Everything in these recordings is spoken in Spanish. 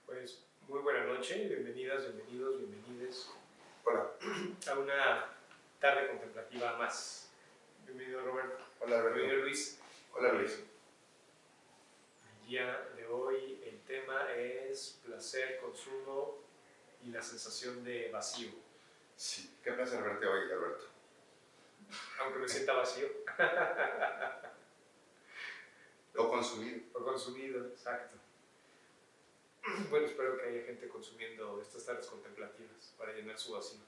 Pues muy buena noche, bienvenidas, bienvenidos, bienvenides. Hola. A una tarde contemplativa más. Bienvenido Roberto. Hola Alberto. Bienvenido Luis. Hola Luis. El día de hoy el tema es placer, consumo y la sensación de vacío. Sí, qué placer verte hoy, Alberto. Aunque me sienta vacío. O consumido. O consumido, exacto. Bueno, espero que haya gente consumiendo estas tardes contemplativas para llenar su vacío.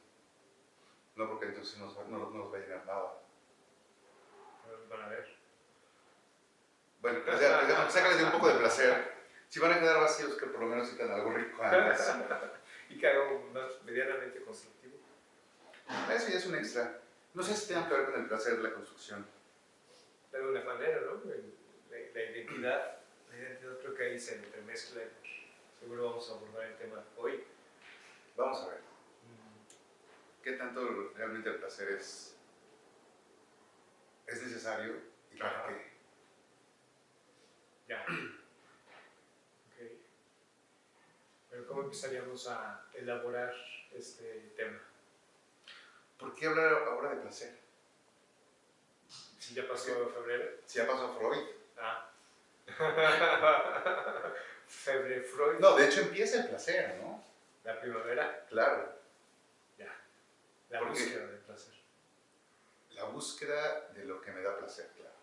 No, porque entonces no nos va a llenar nada. Van a ver. Bueno, pues ya, sácales de un poco de placer. Si van a quedar vacíos, que por lo menos sientan algo rico antes. Y que haga un más medianamente constructivo. Eso ya es un extra. No sé si tenga que ver con el placer de la construcción. De alguna manera, ¿no? La identidad creo que ahí se entremezcla. Seguro vamos a abordar el tema hoy. Vamos a ver. ¿Qué tanto realmente el placer es necesario y para qué? Ya. Ok. Pero ¿cómo empezaríamos a elaborar este tema? ¿Por qué hablar ahora de placer? Si ya pasó febrero. Si ya pasó Freud. Ah. Febre Freud. No, de hecho empieza el placer, ¿no? La primavera. Claro. Ya. La búsqueda del placer. La búsqueda de lo que me da placer, claro.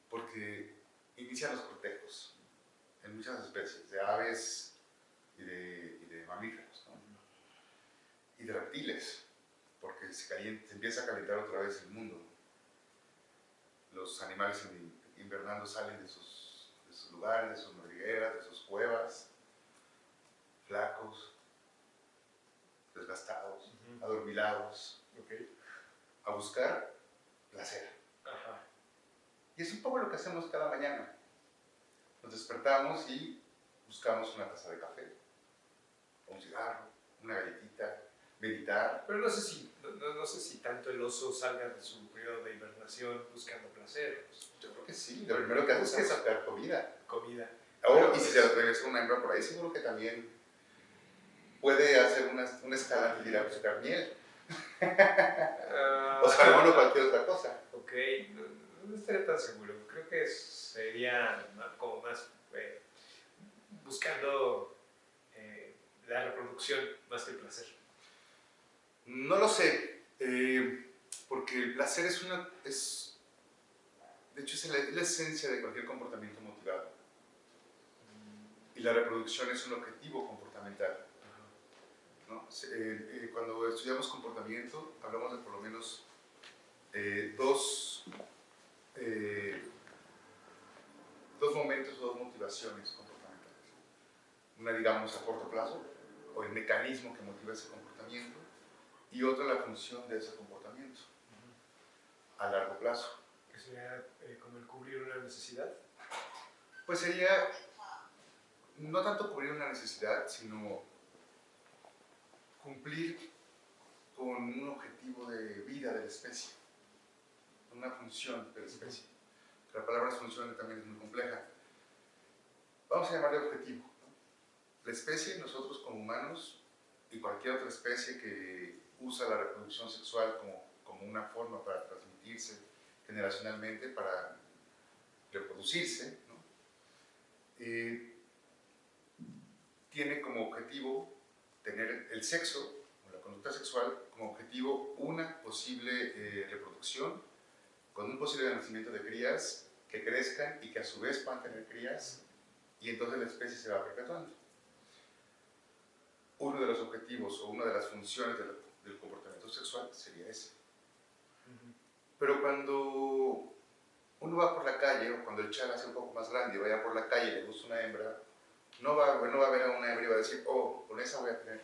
Porque inician los cortejos en muchas especies, de aves y de mamíferos, ¿no? Y de reptiles, porque se empieza a calentar otra vez el mundo. Los animales invernando salen de sus lugares, de sus madrigueras, de sus cuevas, flacos, desgastados, adormilados, a buscar placer. Ajá. Y es un poco lo que hacemos cada mañana. Nos despertamos y buscamos una taza de café, un cigarro, una galletita, meditar. Pero no sé si tanto el oso salga de su periodo de hibernación buscando placer. Pues, yo creo que sí, lo primero que hace es sacar comida. Comida. Y si se regresa una hembra por ahí, seguro que también puede hacer una escala y ir a buscar miel. O salmón o cualquier otra cosa. Ok, no estaría tan seguro. Creo que sería como más buscando la reproducción más que el placer. No lo sé, porque el placer de hecho es la esencia de cualquier comportamiento motivado. Y la reproducción es un objetivo comportamental, ¿no? Cuando estudiamos comportamiento, hablamos de por lo menos dos momentos o dos motivaciones comportamentales. Una, digamos, a corto plazo, o el mecanismo que motiva ese comportamiento, y otra, la función de ese comportamiento a largo plazo. ¿Que sería como el cubrir una necesidad? Pues sería no tanto cubrir una necesidad, sino cumplir con un objetivo de vida de la especie, una función de la especie. La palabra función también es muy compleja. Vamos a llamarle objetivo, ¿no? La especie, nosotros como humanos, y cualquier otra especie que usa la reproducción sexual como una forma para transmitirse generacionalmente, para reproducirse, ¿no? Tiene como objetivo tener el sexo, o la conducta sexual, como objetivo una posible reproducción, con un posible nacimiento de crías que crezcan y que a su vez puedan tener crías, y entonces la especie se va perpetuando. Uno de los objetivos o una de las funciones del comportamiento sexual sería ese. Pero cuando uno va por la calle, o cuando el chal hace un poco más grande y vaya por la calle y le gusta una hembra, no va a ver a una hembra y va a decir, oh, con esa voy a tener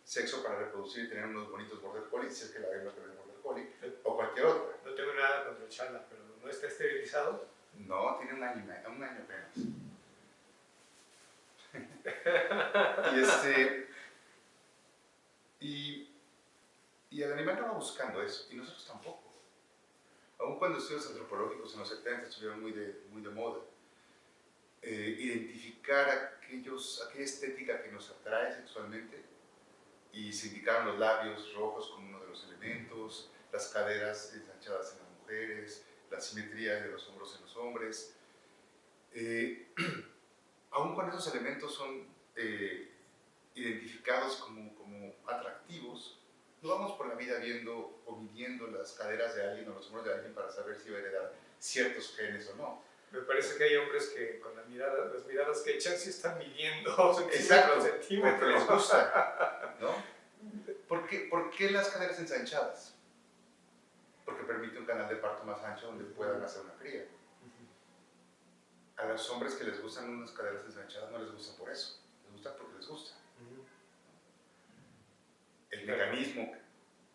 sexo para reproducir y tener unos bonitos border collie, si es que la hembra tiene border collie, o cualquier otra. No tengo nada contra el chala, pero ¿no está esterilizado? No, tiene un año apenas. y el animal no va buscando eso, y nosotros tampoco. aun cuando estudios antropológicos en los 70 estuvieron muy de moda, identificar aquella estética que nos atrae sexualmente, y se indicaron los labios rojos como uno de los elementos, las caderas ensanchadas en las mujeres, la simetría de los hombros en los hombres. Aun cuando esos elementos son identificados como atractivos, no vamos por la vida viendo o midiendo las caderas de alguien o los hombros de alguien para saber si va a heredar ciertos genes o no. Me parece que hay hombres que con las miradas que echan sí están midiendo Exacto, centímetros. porque les gusta, ¿no? ¿Por qué las caderas ensanchadas? Porque permite un canal de parto más ancho donde puedan hacer una cría. A los hombres que les gustan unas caderas ensanchadas no les gusta por eso, les gusta porque les gusta. El mecanismo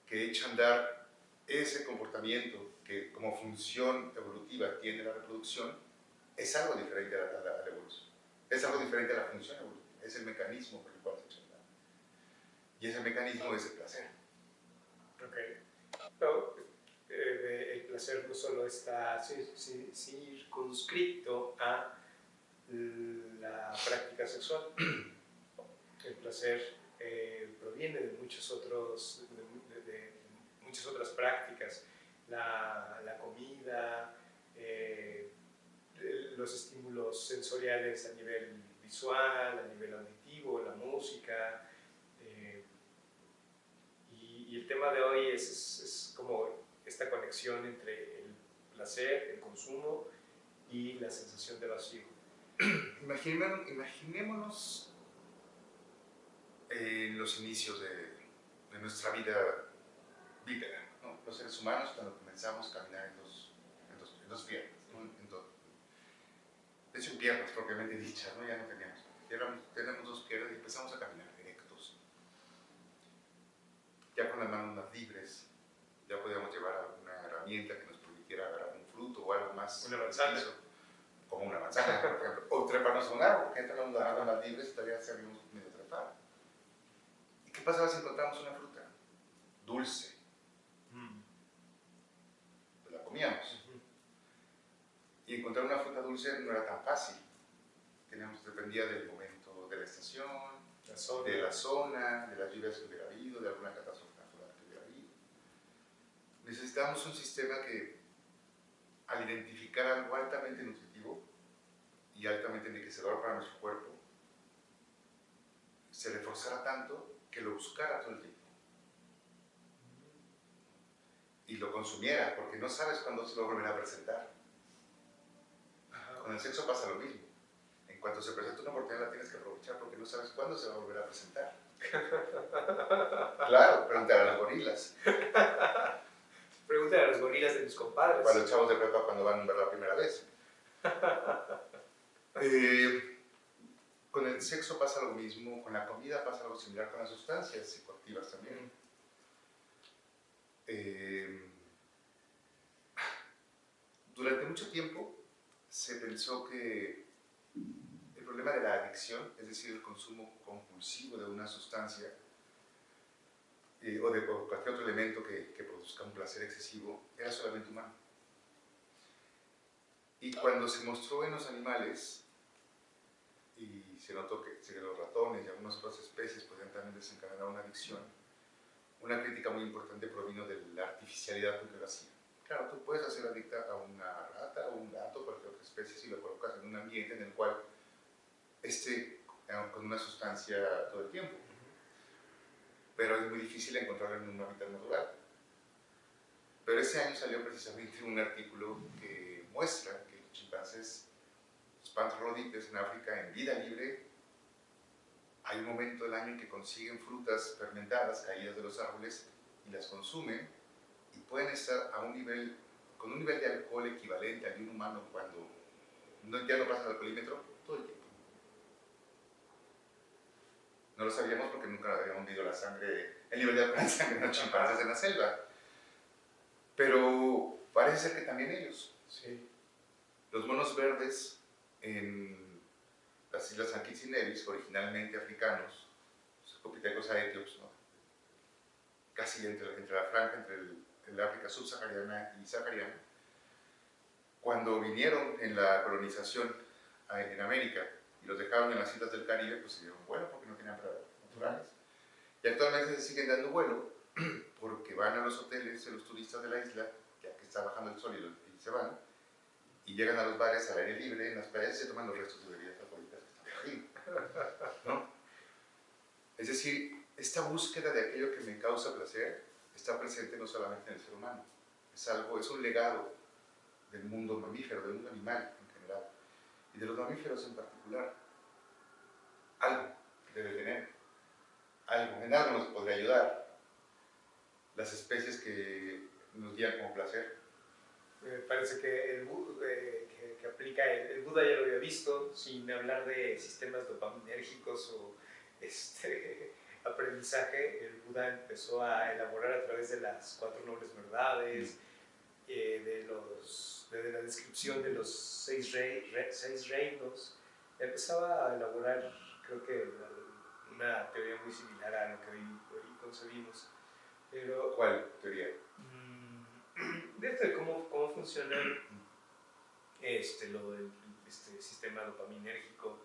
que echa a andar ese comportamiento que como función evolutiva tiene la reproducción es algo diferente a la evolución, es algo diferente a la función evolutiva, es el mecanismo por el cual se echa a andar. Y ese mecanismo es el placer. Ok. Pero, el placer no solo está circunscrito a la práctica sexual. El placer proviene de muchas otras prácticas. La comida, los estímulos sensoriales a nivel visual, a nivel auditivo, la música. Y el tema de hoy es como esta conexión entre el placer, el consumo y la sensación de vacío. Imaginémonos en los inicios de nuestra vida bípeda, ¿no? Los seres humanos cuando comenzamos a caminar en dos piernas, ¿no? De hecho en piernas propiamente dichas, ¿no? Ya no teníamos. Tenemos dos piernas y empezamos a caminar erectos. Ya con las manos más libres, ya podíamos llevar alguna herramienta que nos permitiera agarrar un fruto o algo más. Una manzana. Preciso, como una manzana, por ejemplo. O treparnos a un árbol, porque entre las manos más libres todavía sabíamos medio trepar. ¿Y qué pasaba si encontramos una fruta dulce? Pues la comíamos. Y encontrar una fruta dulce no era tan fácil. Dependía del momento de la estación, de la zona, de las lluvias que hubiera habido, de alguna catástrofe natural que hubiera habido. Necesitábamos un sistema que, al identificar algo altamente nutritivo y altamente enriquecedor para nuestro cuerpo, se reforzara tanto que lo buscara todo el tiempo. Y lo consumiera, porque no sabes cuándo se lo volverá a presentar. Con el sexo pasa lo mismo. En cuanto se presenta una oportunidad la tienes que aprovechar porque no sabes cuándo se va a volver a presentar. Claro, preguntar a los gorilas. Pregúntale a los gorilas de mis compadres. A los chavos de prepa cuando van a ver la primera vez. Con el sexo pasa lo mismo, con la comida pasa algo similar, con las sustancias psicoactivas también. Durante mucho tiempo se pensó que el problema de la adicción, es decir, el consumo compulsivo de una sustancia o de cualquier otro elemento que produzca un placer excesivo, era solamente humano. Y cuando se mostró en los animales, y se notó que los ratones y algunas otras especies podían también desencadenar una adicción, una crítica muy importante provino de la artificialidad con que lo hacían. Claro, tú puedes hacer adicta a una rata o un gato, cualquier otra especie, si lo colocas en un ambiente en el cual esté con una sustancia todo el tiempo. Pero es muy difícil encontrarlo en un hábitat natural. Pero este año salió precisamente un artículo que muestra que los chimpancés, los pantrolodipes en África, en vida libre, hay un momento del año en que consiguen frutas fermentadas, caídas de los árboles, y las consumen, y pueden estar a con un nivel de alcohol equivalente al de un humano cuando ya no pasa el alcoholímetro todo el tiempo. No lo sabíamos porque nunca habíamos medido el nivel de alcohol en sangre de los chimpancés en la selva. Pero parece ser que también ellos. Sí. Los monos verdes en las islas San Kitts y Nevis, originalmente africanos, los Ecopithecus aethiops, ¿no? Casi entre la franja entre el África subsahariana y sahariana, cuando vinieron en la colonización en América y los dejaron en las islas del Caribe, pues se dieron vuelo porque no tenían praderas naturales. Y actualmente se siguen dando vuelo porque van a los hoteles de los turistas de la isla, ya que está bajando el sol y se van, y llegan a los bares al aire libre, en las playas, y se toman los restos de bebidas alcohólicas que están ahí, ¿no? Es decir, esta búsqueda de aquello que me causa placer está presente no solamente en el ser humano, es un legado del mundo mamífero, del mundo animal en general, y de los mamíferos en particular. Algo debe tener, en algo nos podría ayudar. Las especies que nos guían como placer. Me parece que que aplica el Buda ya lo había visto, sin hablar de sistemas dopaminérgicos o aprendizaje. El Buda empezó a elaborar a través de las 4 nobles verdades, de la descripción de los 6 reinos. Empezaba a elaborar, creo que una teoría muy similar a lo que hoy concebimos. Pero, ¿Cuál teoría? De cómo funciona lo del sistema dopaminérgico,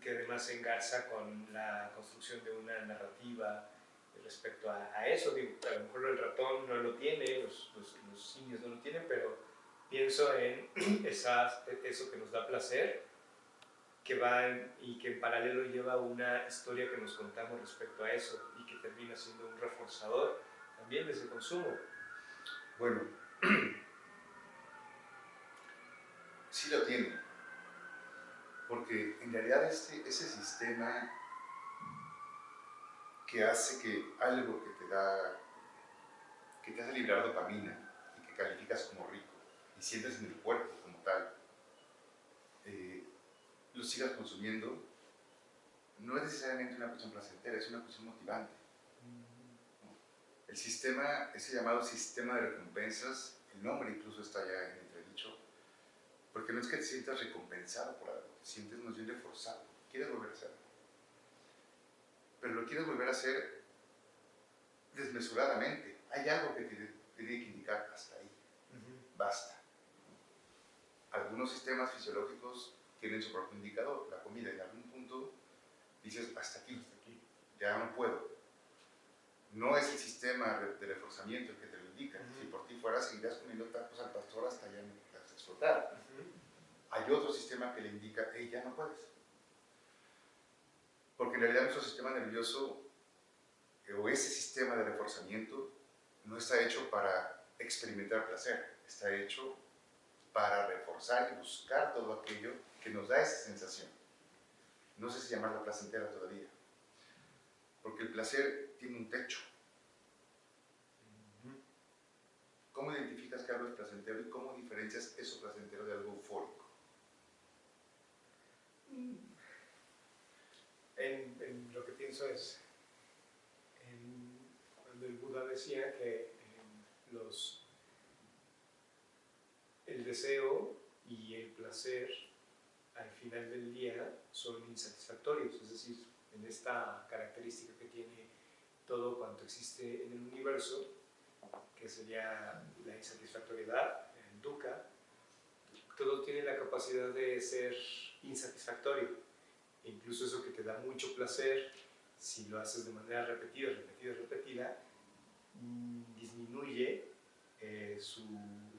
que además se engarza con la construcción de una narrativa respecto a eso. Digo, a lo mejor el ratón no lo tiene, los simios no lo tienen, pero pienso en eso que nos da placer, y que en paralelo lleva una historia que nos contamos respecto a eso y que termina siendo un reforzador también de ese consumo. Bueno, sí lo tiene, porque en realidad ese sistema que hace que algo que te hace liberar dopamina y que calificas como rico y sientes en el cuerpo como tal, lo sigas consumiendo, no es necesariamente una cuestión placentera, es una cuestión motivante. El sistema, ese llamado sistema de recompensas, el nombre incluso está ya en entredicho, porque no es que te sientas recompensado por algo, te sientes más bien reforzado, quieres volver a hacerlo. Pero lo quieres volver a hacer desmesuradamente. Hay algo que te tiene que indicar hasta ahí, basta. Algunos sistemas fisiológicos tienen su propio indicador, la comida, en algún punto dices hasta aquí, ya no puedo. No es el sistema de reforzamiento el que te lo indica. Si por ti fuera, seguirás comiendo tacos al pastor hasta ya hasta explotar. Hay otro sistema que le indica, hey, ya no puedes. Porque en realidad nuestro sistema nervioso, o ese sistema de reforzamiento, no está hecho para experimentar placer, está hecho para reforzar y buscar todo aquello que nos da esa sensación. No sé si llamarla placentera todavía, porque el placer tiene un techo. ¿Cómo identificas que algo es placentero y cómo diferencias eso placentero de algo eufórico? En lo que pienso es, cuando el Buda decía que el deseo y el placer al final del día son insatisfactorios, es decir, en esta característica que tiene todo cuanto existe en el universo, que sería la insatisfactoriedad, el dukkha, todo tiene la capacidad de ser insatisfactorio. E incluso eso que te da mucho placer, si lo haces de manera repetida, disminuye su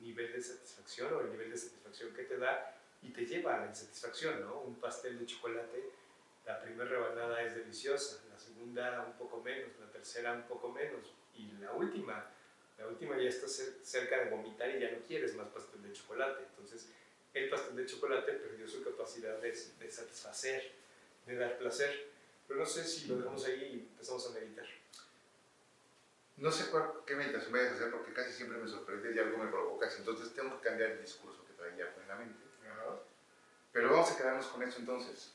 nivel de satisfacción o el nivel de satisfacción que te da y te lleva a la insatisfacción, ¿no? Un pastel de chocolate, la primera rebanada es deliciosa, la segunda un poco menos, la tercera un poco menos y la última ya estás cerca de vomitar y ya no quieres más pastel de chocolate. Entonces el pastel de chocolate perdió su capacidad de satisfacer, de dar placer. Pero no sé si lo dejamos ahí y empezamos a meditar. No sé qué meditación vayas a hacer porque casi siempre me sorprende y algo me provocas, entonces tengo que cambiar el discurso que traía plenamente. Pero vamos a quedarnos con esto entonces.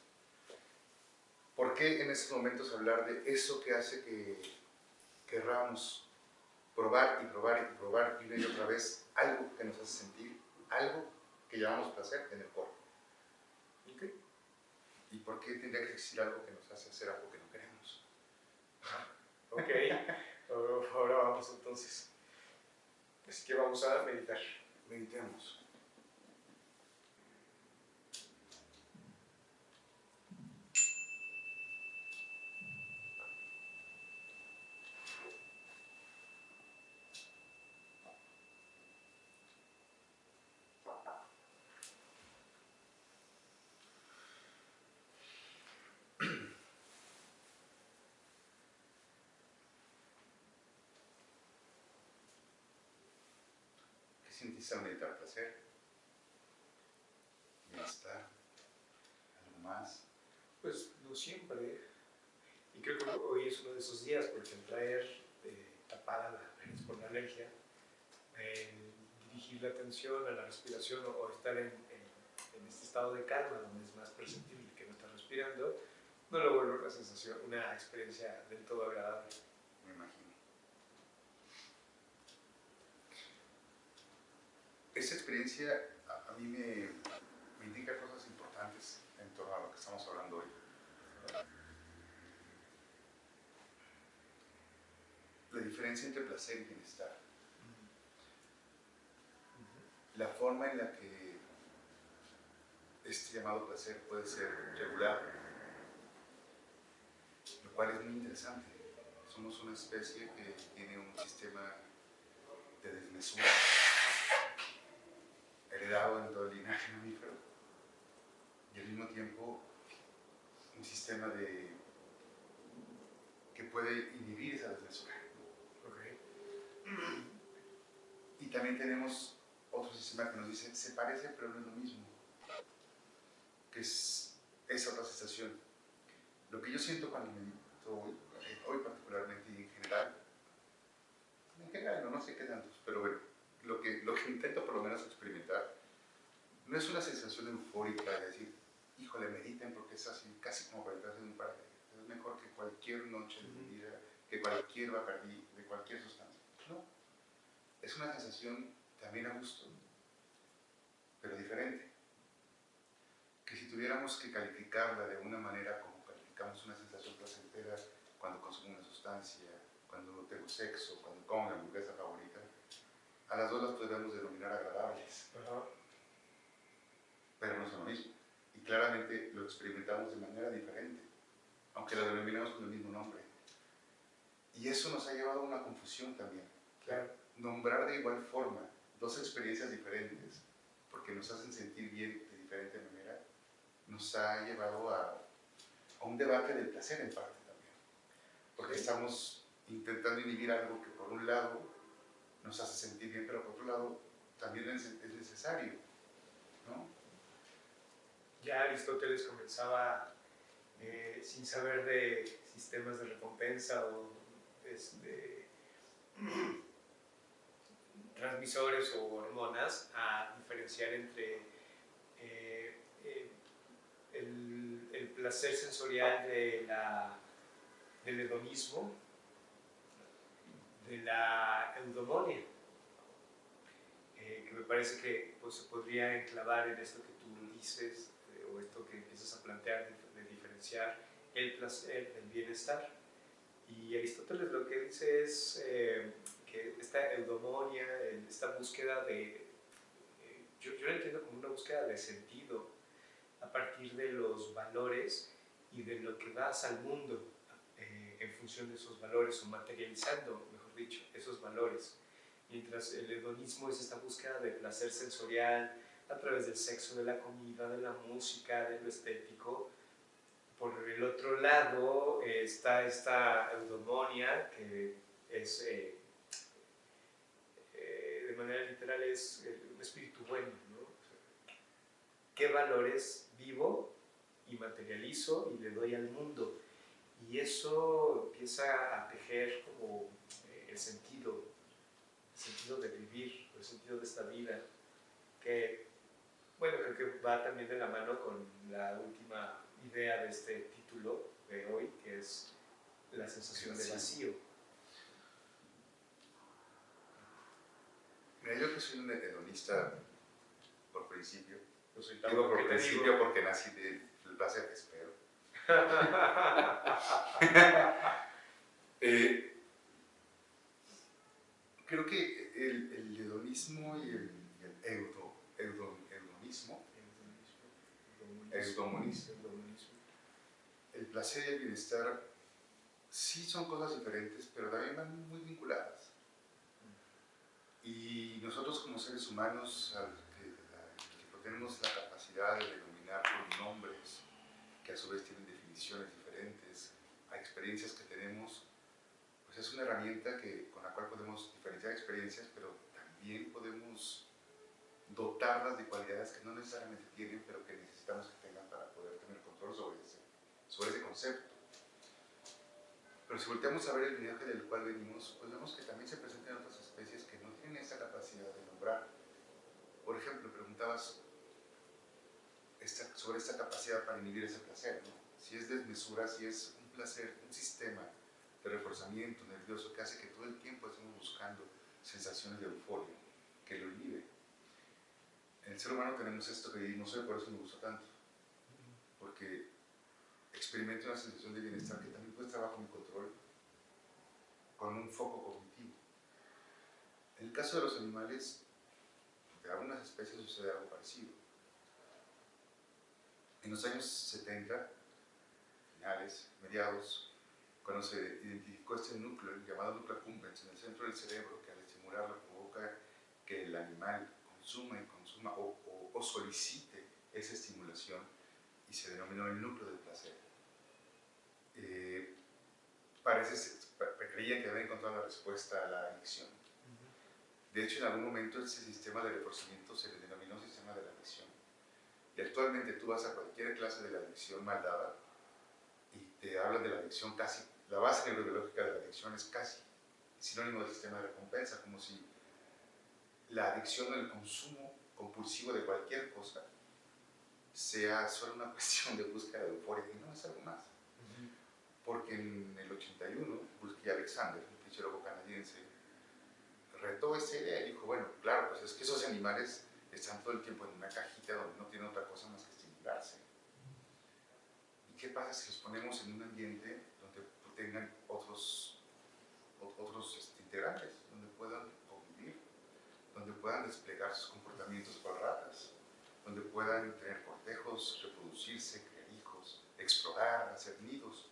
¿Por qué en estos momentos hablar de eso que hace que querramos probar y probar y probar y una y otra vez algo que nos hace sentir algo que llamamos placer en el cuerpo? Okay. ¿Y por qué tendría que existir algo que nos hace hacer algo que no queremos? Ok, ahora vamos entonces. Así que vamos a meditar. Meditemos. sentiste al meditar placer, bienestar, algo más? Pues no siempre. Y creo que hoy es uno de esos días, porque al traer tapada la nariz por la alergia, dirigir la atención a la respiración o estar en este estado de calma, donde es más perceptible que no estás respirando, no lo vuelve una sensación, una experiencia del todo agradable. Me imagino. Esta experiencia a mí me indica cosas importantes en torno a lo que estamos hablando hoy. La diferencia entre placer y bienestar. La forma en la que este llamado placer puede ser regulado, lo cual es muy interesante. Somos una especie que tiene un sistema de desmesura heredado en todo el linaje mamífero y al mismo tiempo un sistema que puede inhibir esa desmesura. Okay. Y también tenemos otro sistema que nos dice se parece pero no es lo mismo, que es esa otra sensación. Lo que yo siento cuando medito hoy particularmente y en general no sé qué tantos, pero bueno, lo que intento por lo menos experimentar no es una sensación eufórica de decir, híjole, mediten porque es así, casi como para entrar en un paraíso. Es mejor que cualquier noche de mi vida, que cualquier bacardí, de cualquier sustancia. No, es una sensación también a gusto, pero diferente. Que si tuviéramos que calificarla de una manera como calificamos una sensación placentera cuando consumo una sustancia, cuando tengo sexo, cuando como mi hamburguesa favorita, a las dos las podríamos denominar agradables. Pero no son lo mismo. Y claramente lo experimentamos de manera diferente, aunque lo denominamos con el mismo nombre. Y eso nos ha llevado a una confusión también. Claro. Nombrar de igual forma dos experiencias diferentes, porque nos hacen sentir bien de diferente manera, nos ha llevado a un debate del placer en parte también. Porque estamos intentando inhibir algo que por un lado nos hace sentir bien, pero por otro lado también es necesario, ¿no? Ya Aristóteles comenzaba, sin saber de sistemas de recompensa o transmisores o hormonas, a diferenciar entre el placer sensorial del hedonismo, de la eudomonia, que me parece que pues, se podría enclavar en esto que tú dices, o esto que empiezas a plantear de diferenciar el placer del bienestar. Y Aristóteles lo que dice es que esta eudomonia, esta búsqueda yo lo entiendo como una búsqueda de sentido a partir de los valores y de lo que das al mundo en función de esos valores, o materializando, mejor dicho, esos valores. Mientras el hedonismo es esta búsqueda de placer sensorial a través del sexo, de la comida, de la música, de lo estético. Por el otro lado está esta eudomonia, que es, de manera literal, es un espíritu bueno, ¿no? O sea, ¿qué valores vivo y materializo y le doy al mundo? Y eso empieza a tejer como el sentido de vivir, el sentido de esta vida, que, bueno, creo que va también de la mano con la última idea de este título de hoy, que es la sensación de vacío. Mira, yo que soy un hedonista por principio, Digo por principio porque nací del placer que espero. Creo que el hedonismo y el eudomonismo, el placer y el bienestar sí son cosas diferentes, pero también van muy vinculadas. Y nosotros como seres humanos, que tenemos la capacidad de denominar por nombres, que a su vez tienen definiciones diferentes, a experiencias que tenemos, pues es una herramienta con la cual podemos diferenciar experiencias, pero también podemos dotarlas de cualidades que no necesariamente tienen, pero que necesitamos que tengan para poder tener control sobre ese concepto. Pero si volteamos a ver el linaje del cual venimos, pues vemos que también se presentan otras especies que no tienen esa capacidad de nombrar. Por ejemplo, preguntabas sobre esta capacidad para inhibir ese placer, ¿no? Si es desmesura, si es un placer, un sistema de reforzamiento nervioso que hace que todo el tiempo estemos buscando sensaciones de euforia, que lo inhibe. En el ser humano tenemos esto que vivimos hoy, por eso me gusta tanto, porque experimento una sensación de bienestar que también puede estar bajo mi control, con un foco cognitivo. En el caso de los animales, de algunas especies sucede algo parecido. En los años 70, finales, mediados, cuando se identificó este núcleo, llamado núcleo accumbens, en el centro del cerebro, que al estimularlo provoca que el animal consuma o solicite esa estimulación, y se denominó el núcleo del placer. Creían que habían encontrado la respuesta a la adicción. De hecho, en algún momento ese sistema de reforzamiento se le denominó sistema de la adicción. Y actualmente tú vas a cualquier clase de la adicción mal dada y te hablan de la adicción casi, la base neurobiológica de la adicción es casi sinónimo del sistema de recompensa, como si la adicción o el consumo compulsivo de cualquier cosa sea solo una cuestión de búsqueda de euforia, y no es algo más. Porque en el 81, Bulky Alexander, un fisiólogo canadiense, retó esta idea y dijo, bueno, claro, pues es que esos animales están todo el tiempo en una cajita donde no tienen otra cosa más que estimularse. ¿Y qué pasa si los ponemos en un ambiente donde tengan otros integrantes, donde puedan convivir, donde puedan desplegar sus comportamientos cual ratas, donde puedan tener cortejos, reproducirse, crear hijos, explorar, hacer nidos?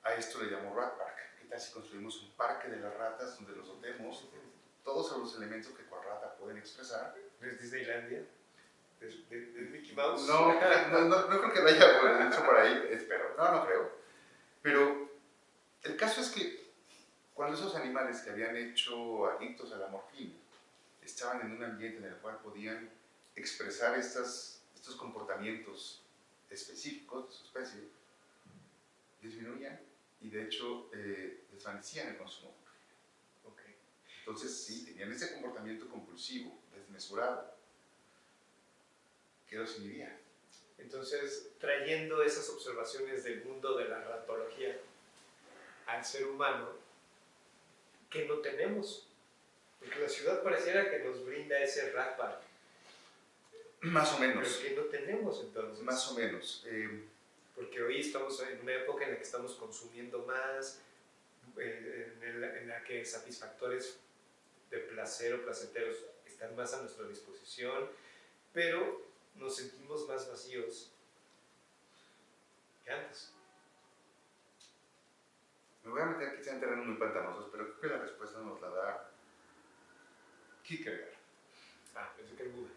A esto le llamo Rat Park. ¿Qué tal si construimos un parque de las ratas donde los dotemos de todos los elementos que cual rata pueden expresar? ¿Es Disneylandia? ¿De Mickey Mouse? No creo que vaya hecho por ahí, espero. No creo. Pero el caso es que cuando esos animales que habían hecho adictos a la morfina estaban en un ambiente en el cual podían expresar estos comportamientos específicos de su especie, disminuían y de hecho desvanecían el consumo. Okay. Entonces sí, tenían ese comportamiento compulsivo, desmesurado, que los inhibía. Entonces, trayendo esas observaciones del mundo de la ratología al ser humano, que no tenemos, porque la ciudad pareciera que nos brinda ese Rat Park. Más o menos. Pero que no tenemos entonces. Más o menos. Porque hoy estamos en una época en la que estamos consumiendo más, en la que satisfactores de placer o placenteros están más a nuestra disposición, pero nos sentimos más vacíos que antes. Me voy a meter quizá en terrenos muy pantanosos, pero creo que la respuesta nos la da Kierkegaard. Pensé que el Buda.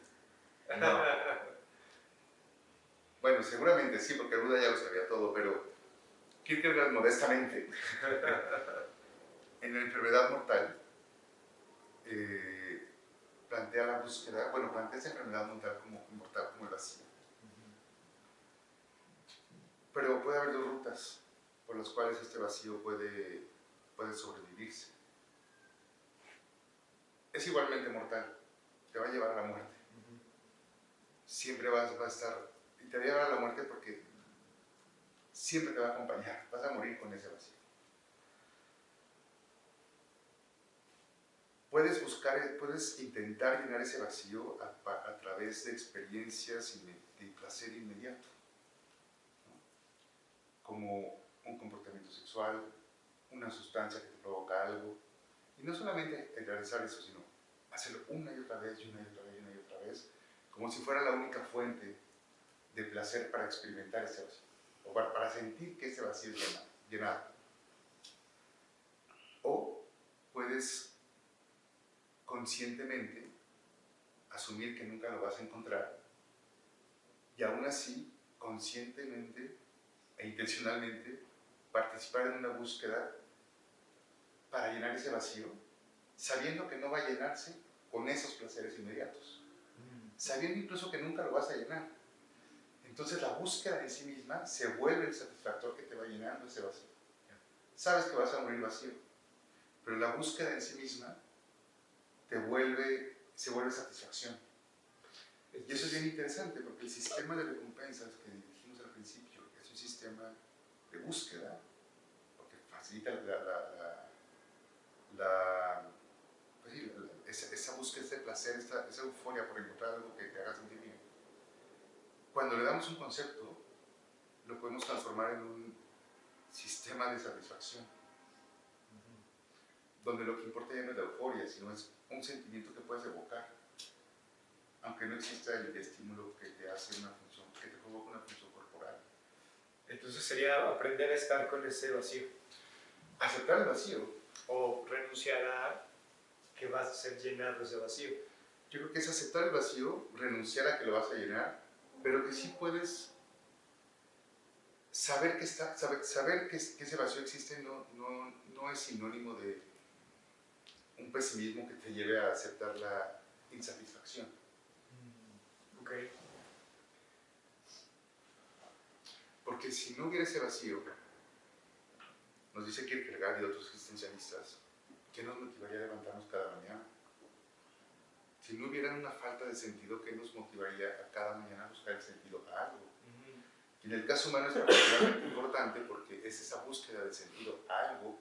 No. Bueno, seguramente sí, porque el Buda ya lo sabía todo, pero Kierkegaard modestamente, en la enfermedad mortal, plantea la búsqueda, plantea esa enfermedad mortal como el vacío. Pero puede haber dos rutas por las cuales este vacío puede sobrevivirse. Es igualmente mortal, te va a llevar a la muerte. Siempre va a estar, y te va a llevar a la muerte porque siempre te va a acompañar, vas a morir con ese vacío. Puedes intentar llenar ese vacío a través de experiencias de placer inmediato, ¿no? Como un comportamiento sexual, una sustancia que te provoca algo, y no solamente realizar eso, sino hacerlo una y otra vez, y una y otra vez, y una y otra vez, como si fuera la única fuente de placer para experimentar ese vacío, o para sentir que ese vacío es llenado. O puedes conscientemente asumir que nunca lo vas a encontrar y aún así, conscientemente e intencionalmente, participar en una búsqueda para llenar ese vacío, sabiendo que no va a llenarse con esos placeres inmediatos, sabiendo incluso que nunca lo vas a llenar. Entonces la búsqueda en sí misma se vuelve el satisfactor que te va llenando ese vacío. Sabes que vas a morir vacío, pero la búsqueda en sí misma se vuelve satisfacción. Y eso es bien interesante, porque el sistema de recompensas que dijimos al principio es un sistema de búsqueda, porque facilita esa búsqueda, ese placer, esa euforia por encontrar algo que te haga sentir bien. Cuando le damos un concepto, lo podemos transformar en un sistema de satisfacción, donde lo que importa ya no es la euforia, sino es un sentimiento que puedes evocar, aunque no exista el estímulo que te hace una función, que te provoca una función corporal. Entonces sería aprender a estar con ese vacío. Aceptar el vacío. O renunciar a que vas a ser llenado ese vacío. Yo creo que es aceptar el vacío, renunciar a que lo vas a llenar, pero que sí puedes saber que ese vacío existe no es sinónimo de un pesimismo que te lleve a aceptar la insatisfacción. Ok. Porque si no hubiera ese vacío, nos dice Kierkegaard y otros existencialistas, ¿qué nos motivaría a levantarnos cada mañana? Si no hubiera una falta de sentido, ¿qué nos motivaría a cada mañana a buscar el sentido a algo? Y en el caso humano es particularmente importante porque es esa búsqueda de sentido a algo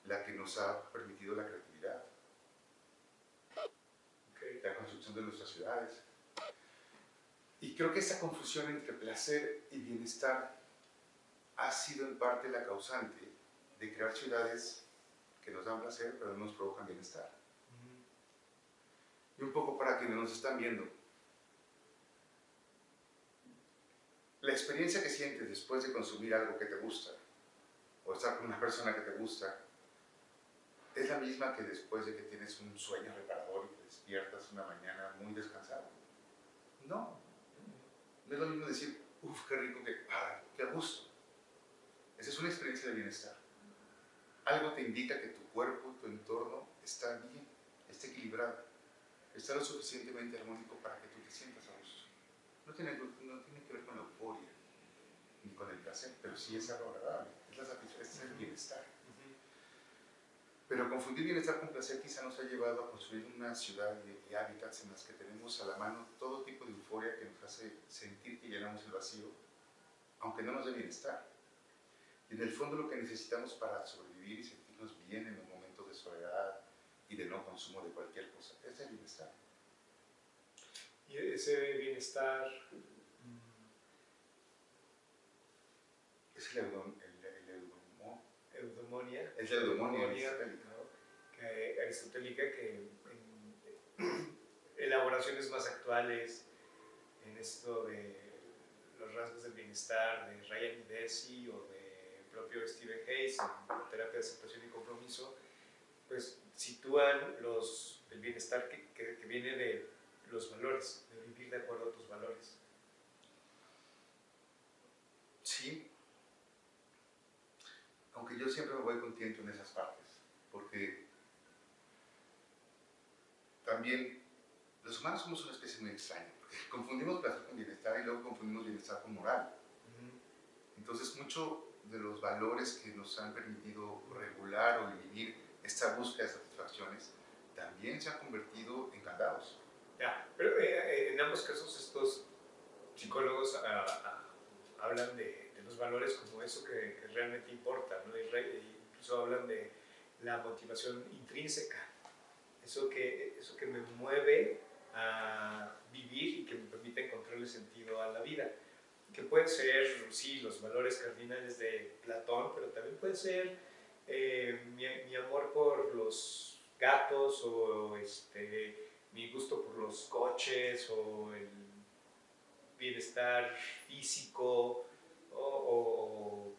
la que nos ha permitido la creatividad, la construcción de nuestras ciudades. Y creo que esa confusión entre placer y bienestar ha sido en parte la causante de crear ciudades que nos dan placer pero no nos provocan bienestar. Y un poco para quienes nos están viendo, la experiencia que sientes después de consumir algo que te gusta o estar con una persona que te gusta es la misma que después de que tienes un sueño reparador y te despiertas una mañana muy descansado. No es lo mismo decir, uff, qué rico, qué a gusto. Esa es una experiencia de bienestar. Algo te indica que tu cuerpo, tu entorno está bien, está equilibrado, está lo suficientemente armónico para que tú te sientas a gusto. No tiene que ver con la euforia ni con el placer, pero sí es algo agradable, es el bienestar. Pero confundir bienestar con placer quizá nos ha llevado a construir una ciudad de hábitats en las que tenemos a la mano todo tipo de euforia que nos hace sentir que llenamos el vacío, aunque no nos dé bienestar. Y en el fondo lo que necesitamos para sobrevivir y sentirnos bien en los momentos de soledad y de no consumo de cualquier cosa es el bienestar. Y ese bienestar es la eudemonia. Es la eudemonia aristotélica, que en elaboraciones más actuales, en esto de los rasgos del bienestar de Ryan Hidesi o de propio Stephen Hayes en la terapia de aceptación y compromiso, pues sitúan el bienestar que viene de los valores, de vivir de acuerdo a tus valores. Sí, aunque yo siempre me voy contento en esas partes, porque también los humanos somos una especie muy extraña, porque confundimos placer con bienestar y luego confundimos bienestar con moral. Entonces, muchos de los valores que nos han permitido regular o vivir esta búsqueda de satisfacciones también se han convertido en candados. Pero en ambos casos estos psicólogos hablan de los valores como eso que realmente importa, ¿no? Incluso hablan de la motivación intrínseca, eso que me mueve a vivir y que me permite encontrarle sentido a la vida, que pueden ser, sí, los valores cardinales de Platón, pero también puede ser mi amor por los gatos o mi gusto por los coches o el bienestar físico o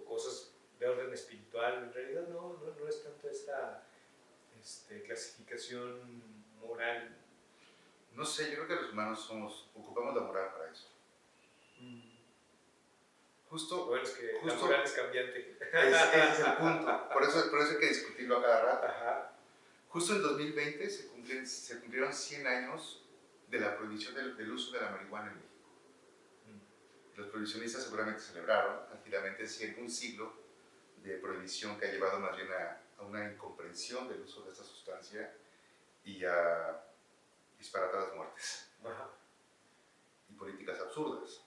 cosas de orden espiritual. En realidad no es tanto esta clasificación moral. No sé, yo creo que los humanos ocupamos la moral para eso. Bueno, es que la moral es cambiante. Ese es el punto. Por eso hay que discutirlo a cada rato. Ajá. Justo en 2020 se cumplieron 100 años de la prohibición del uso de la marihuana en México. Los prohibicionistas seguramente celebraron tranquilamente un siglo de prohibición que ha llevado más bien a una incomprensión del uso de esta sustancia y a disparatadas muertes. Ajá. Y políticas absurdas.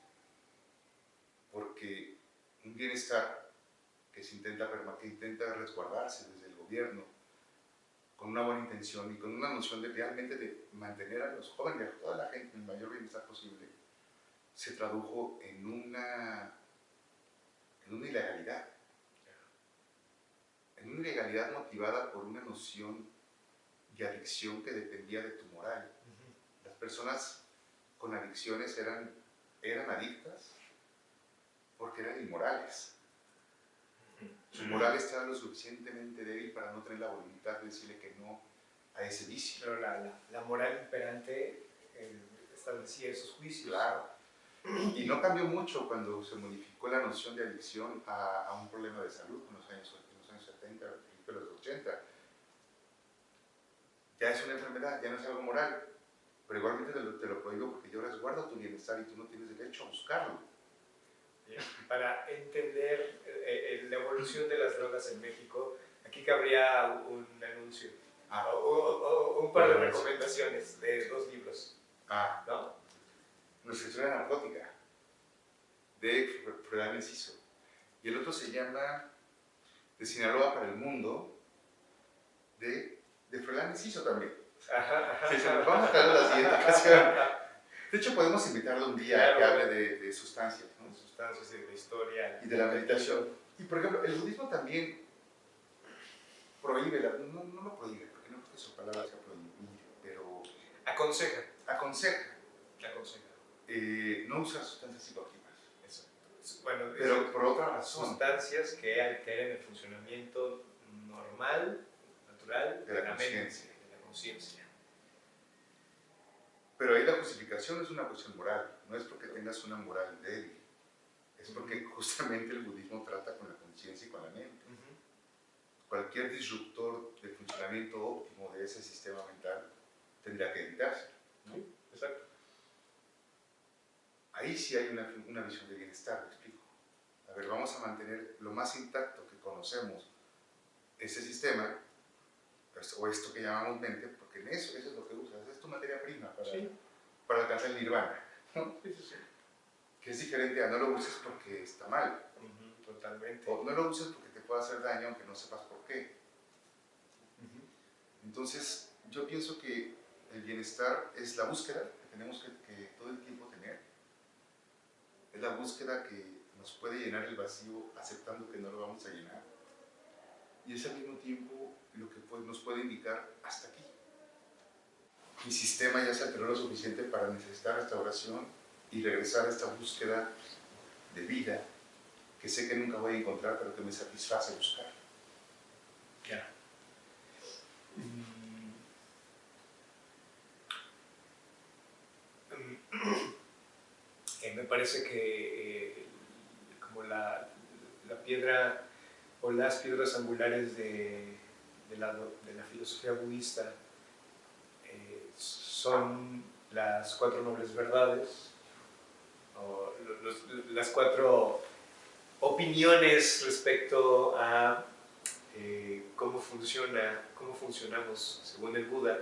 Porque un bienestar que intenta resguardarse desde el gobierno con una buena intención y con una noción de realmente de mantener a los jóvenes, a toda la gente en el mayor bienestar posible, se tradujo en una ilegalidad. En una ilegalidad motivada por una noción de adicción que dependía de tu moral. Las personas con adicciones eran adictas porque eran inmorales. Su moral estaba lo suficientemente débil para no tener la voluntad de decirle que no a ese vicio. Pero la moral imperante establecía esos juicios. Claro. Y no cambió mucho cuando se modificó la noción de adicción a un problema de salud en los años 70, principios de los 80. Ya es una enfermedad, ya no es algo moral. Pero igualmente te lo prohíbo porque yo resguardo tu bienestar y tú no tienes derecho a buscarlo. Para entender la evolución de las drogas en México, aquí cabría un anuncio o un par de recomendaciones de 2 libros. ¿No? Nuestra historia narcótica, de Froilán Enciso. Y el otro se llama De Sinaloa para el Mundo, de Froilán Enciso también. Sí, vamos a traerlo la siguiente ocasión. De hecho, podemos invitarlo un día a que hable de sustancias, ¿no? De sustancias, de historia. Y de la meditación. Y por ejemplo, el budismo también prohíbe, no lo prohíbe, porque no creo que su palabra sea prohibir, pero aconseja. No usar sustancias psicoactivas. Bueno, pero por otra razón. Sustancias que alteren el funcionamiento normal, natural de la conciencia. Pero ahí la justificación es una cuestión moral, no es porque tengas una moral débil, es porque justamente el budismo trata con la conciencia y con la mente. Cualquier disruptor del funcionamiento óptimo de ese sistema mental tendrá que evitarse, ¿no? Sí, exacto. Ahí sí hay una visión de bienestar, me explico. A ver, vamos a mantener lo más intacto que conocemos ese sistema, o esto que llamamos mente, porque en eso es lo que usas, es tu materia prima para alcanzar el nirvana, ¿no? Sí. Que es diferente a no lo uses porque está mal. Totalmente. O no lo uses porque te puede hacer daño aunque no sepas por qué. Entonces, yo pienso que el bienestar es la búsqueda que tenemos que todo el tiempo tener. Es la búsqueda que nos puede llenar el vacío aceptando que no lo vamos a llenar. Y es al mismo tiempo lo que nos puede indicar hasta aquí. Mi sistema ya se alteró lo suficiente para necesitar restauración y regresar a esta búsqueda de vida que sé que nunca voy a encontrar, pero que me satisface buscar. Ya. Me parece que como la piedra o las piedras angulares de la filosofía budista son las 4 nobles verdades, o las 4 opiniones respecto a cómo funcionamos según el Buda,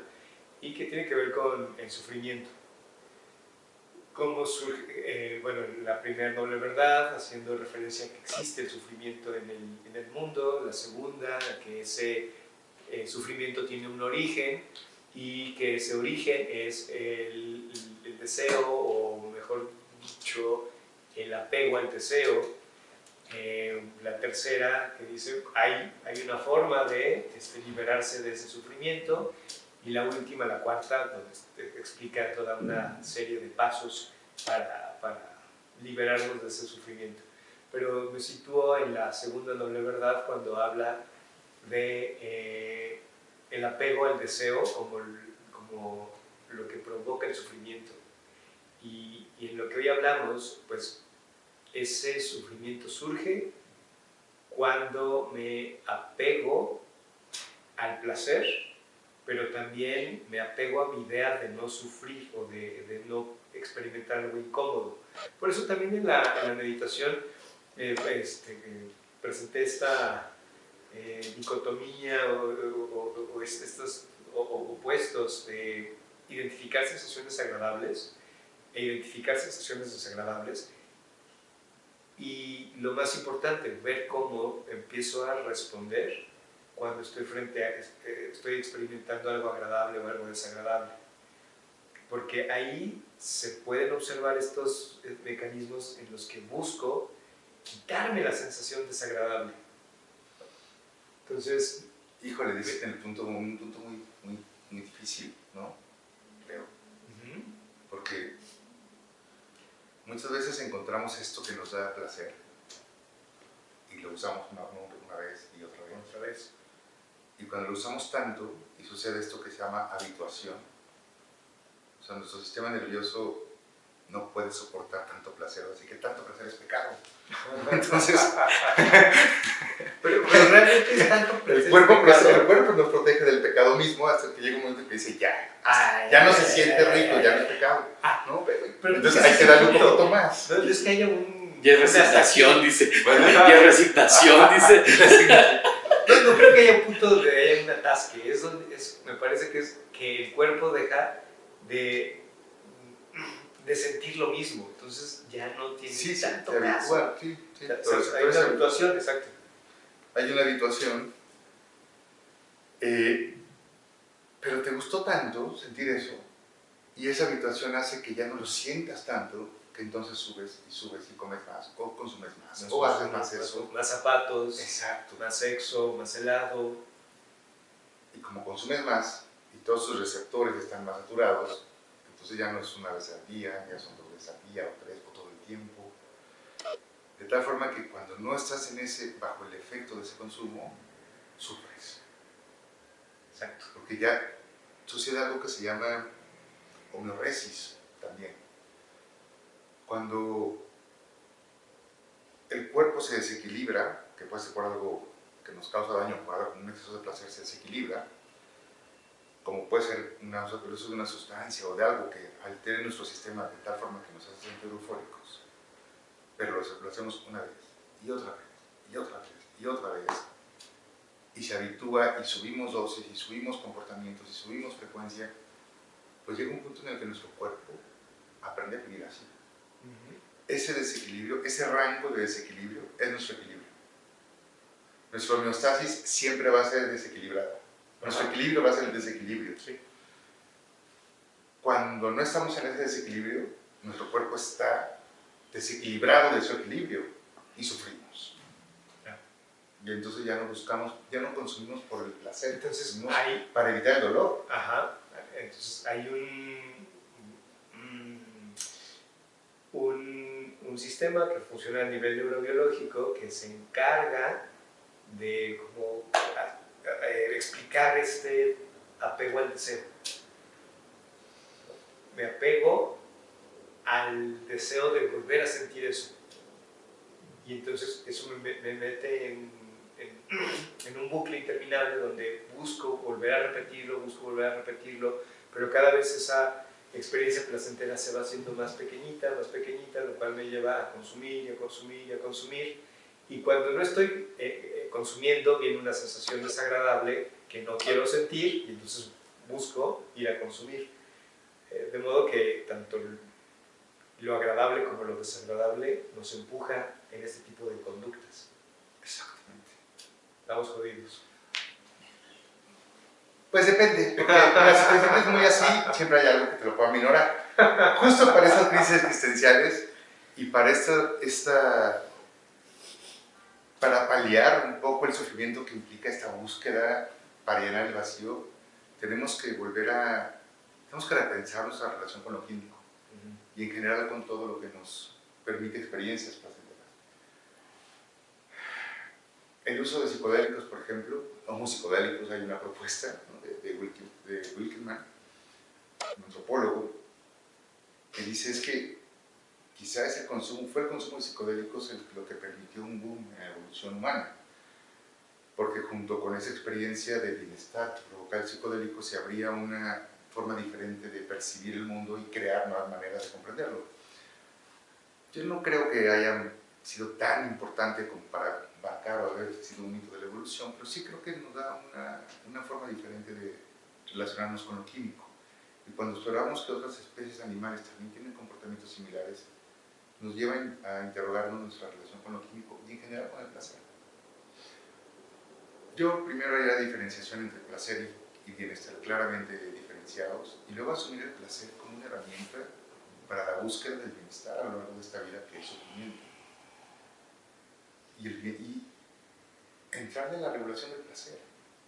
y que tiene que ver con el sufrimiento. Cómo surge, la primera noble verdad, haciendo referencia a que existe el sufrimiento en el mundo; la segunda, que ese sufrimiento tiene un origen, y que ese origen es el deseo, o mejor dicho, el apego al deseo. La tercera, que dice hay una forma de liberarse de ese sufrimiento. Y la última, la cuarta, donde explica toda una serie de pasos para liberarnos de ese sufrimiento. Pero me sitúo en la segunda noble verdad, cuando habla de el apego al deseo como lo que provoca el sufrimiento. Y en lo que hoy hablamos, pues ese sufrimiento surge cuando me apego al placer pero también me apego a mi idea de no sufrir o de no experimentar algo incómodo. Por eso también en la meditación presenté esta dicotomía o estos opuestos de identificar sensaciones agradables e identificar sensaciones desagradables, y lo más importante, ver cómo empiezo a responder cuando estoy estoy experimentando algo agradable o algo desagradable, porque ahí se pueden observar estos mecanismos en los que busco quitarme la sensación desagradable. Entonces, híjole, dice un punto muy difícil, ¿no? Creo. Porque muchas veces encontramos esto que nos da placer y lo usamos una vez y otra vez. Y cuando lo usamos tanto, y sucede esto que se llama habituación, o sea, nuestro sistema nervioso no puede soportar tanto placer, así que tanto placer es pecado. Entonces, pero realmente es tanto placer. El cuerpo nos protege del pecado mismo hasta que llega un momento que dice ya no se siente rico, ya no es pecado. ¿No? Pero entonces hay que darle un poquito más. No es que haya un... Ya es resignación, dice. Ya es resignación, dice. No creo que haya un punto donde haya un atasque. Me parece que es que el cuerpo deja de sentir lo mismo. Entonces ya no tiene tanto caso. Sí. Hay una habituación, exacto. Hay una habituación. Pero te gustó tanto sentir eso, y esa habituación hace que ya no lo sientas tanto, que entonces subes y comes más, o consumes más, o haces más eso. Más zapatos, exacto, más sexo, más helado. Y como consumes más, y todos sus receptores están más saturados, entonces ya no es una vez al día, ya son 2 veces al día, o 3, o todo el tiempo. De tal forma que cuando no estás bajo el efecto de ese consumo, sufres. Exacto. Porque ya sucede algo que se llama homeoresis también. Cuando el cuerpo se desequilibra, que puede ser por algo que nos causa daño, por un exceso de placer se desequilibra, como puede ser el uso de una sustancia o de algo que altere nuestro sistema de tal forma que nos hace sentir eufóricos, pero lo hacemos una vez, y otra vez, y otra vez, y otra vez, y se habitúa, y subimos dosis, y subimos comportamientos, y subimos frecuencia, pues llega un punto en el que nuestro cuerpo aprende a vivir así. Ese desequilibrio, ese rango de desequilibrio es nuestro equilibrio. Nuestra homeostasis siempre va a ser desequilibrada. Nuestro equilibrio va a ser el desequilibrio. Sí. Cuando no estamos en ese desequilibrio, nuestro cuerpo está desequilibrado de su equilibrio y sufrimos. Y entonces ya no consumimos por el placer, entonces para evitar el dolor. Entonces hay un sistema que funciona a nivel neurobiológico que se encarga de explicar este apego al deseo. Me apego al deseo de volver a sentir eso. Y entonces eso me mete en un bucle interminable donde busco volver a repetirlo, pero cada vez esa experiencia placentera se va haciendo más pequeñita, lo cual me lleva a consumir, y cuando no estoy consumiendo viene una sensación desagradable que no quiero sentir, y entonces busco ir a consumir. De modo que tanto lo agradable como lo desagradable nos empuja en este tipo de conductas. Exactamente. Estamos jodidos. Pues depende, porque si es muy así, siempre hay algo que te lo pueda minorar. Justo para estas crisis existenciales y para para paliar un poco el sufrimiento que implica esta búsqueda para llenar el vacío, tenemos que repensar nuestra relación con lo químico y en general con todo lo que nos permite experiencias placenteras. El uso de psicodélicos, por ejemplo, homopsicodélicos, hay una propuesta, ¿no?, de Wilkenman, un antropólogo, que dice es que quizás fue el consumo de psicodélicos lo que permitió un boom en la evolución humana. porque junto con esa experiencia de bienestar que provoca el psicodélico se abría una forma diferente de percibir el mundo y crear nuevas maneras de comprenderlo. Yo no creo que haya sido tan importante como para marcar o haber sido un hito de la evolución, pero sí creo que nos da una forma diferente de relacionarnos con lo químico. Y cuando exploramos que otras especies animales también tienen comportamientos similares, nos llevan a interrogarnos nuestra relación con lo químico y en general con el placer. Yo primero haría la diferenciación entre placer y bienestar claramente diferenciados, y luego asumir el placer como una herramienta para la búsqueda del bienestar a lo largo de esta vida que es sufrimiento. Y entrar en la regulación del placer,